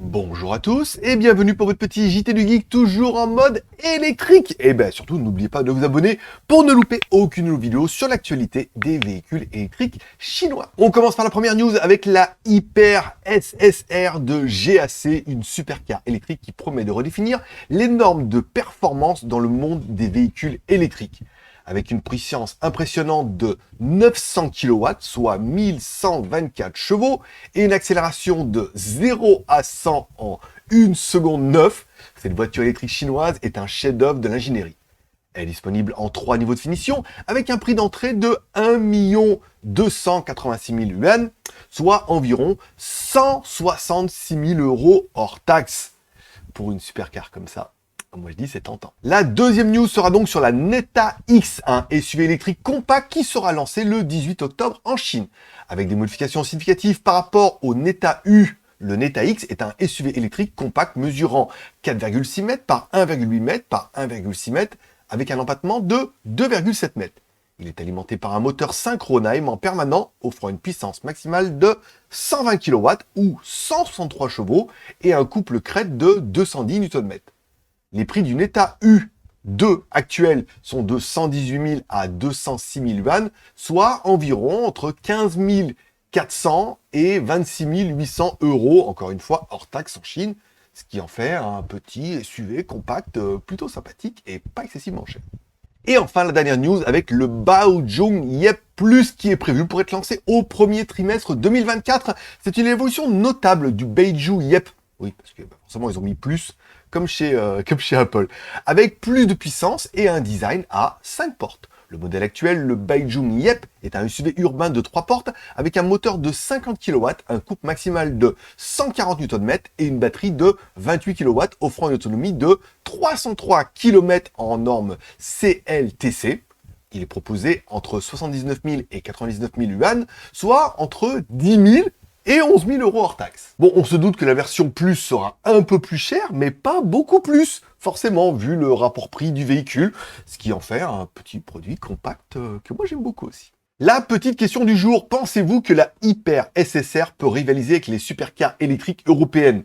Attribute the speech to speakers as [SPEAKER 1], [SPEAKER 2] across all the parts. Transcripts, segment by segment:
[SPEAKER 1] Bonjour à tous et bienvenue pour votre petit JT du Geek, toujours en mode électrique. Et bien surtout, n'oubliez pas de vous abonner pour ne louper aucune nouvelle vidéo sur l'actualité des véhicules électriques chinois. On commence par la première news avec la Hyper SSR de GAC, une supercar électrique qui promet de redéfinir les normes de performance dans le monde des véhicules électriques. Avec une puissance impressionnante de 900 kW, soit 1124 chevaux, et une accélération de 0 à 100 en 1 seconde 9, cette voiture électrique chinoise est un chef-d'œuvre de l'ingénierie. Elle est disponible en 3 niveaux de finition, avec un prix d'entrée de 1 286 000 yuan, soit environ 166 000 € hors taxe. Pour une supercar comme ça, moi je dis c'est tentant. La deuxième news sera donc sur la Neta X, un SUV électrique compact qui sera lancé le 18 octobre en Chine. Avec des modifications significatives par rapport au Neta U, le Neta X est un SUV électrique compact mesurant 4,6 m par 1,8 m par 1,6 m avec un empattement de 2,7 m. Il est alimenté par un moteur Synchronime en permanent offrant une puissance maximale de 120 kW ou 163 chevaux et un couple crête de 210 Nm. Les prix du Neta U2 actuel sont de 118 000 à 206 000 yuan, soit environ entre 15 400 et 26 800 €, encore une fois hors taxe en Chine, ce qui en fait un petit SUV compact plutôt sympathique et pas excessivement cher. Et enfin la dernière news avec le Baojun Yep Plus qui est prévu pour être lancé au premier trimestre 2024. C'est une évolution notable du Beiju Yep. Oui, parce que forcément ils ont mis plus, comme chez Apple, avec plus de puissance et un design à 5 portes. Le modèle actuel, le Baojun Yep, est un SUV urbain de 3 portes avec un moteur de 50 kW, un couple maximal de 140 Nm et une batterie de 28 kW offrant une autonomie de 303 km en norme CLTC. Il est proposé entre 79 000 et 99 000 yuan, soit entre 10 000 et 11 000 € hors taxe. Bon, on se doute que la version Plus sera un peu plus chère, mais pas beaucoup plus, forcément, vu le rapport prix du véhicule, ce qui en fait un petit produit compact que moi j'aime beaucoup aussi. La petite question du jour, pensez-vous que la Hyper SSR peut rivaliser avec les supercars électriques européennes?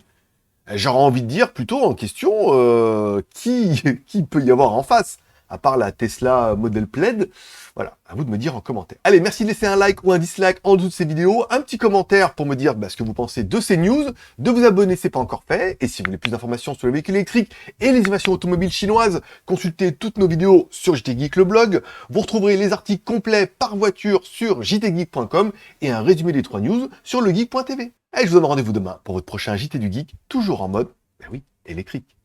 [SPEAKER 1] J'aurais envie de dire plutôt en question, qui peut y avoir en face, à part la Tesla Model Plaid. Voilà, à vous de me dire en commentaire. Allez, merci de laisser un like ou un dislike en dessous de ces vidéos, un petit commentaire pour me dire ce que vous pensez de ces news, de vous abonner si c'est pas encore fait, et si vous voulez plus d'informations sur les véhicules électriques et les innovations automobiles chinoises, consultez toutes nos vidéos sur JT Geek le blog, vous retrouverez les articles complets par voiture sur jtgeek.com et un résumé des 3 news sur legeek.tv. Allez, je vous donne rendez-vous demain pour votre prochain JT du Geek, toujours en mode, oui, électrique.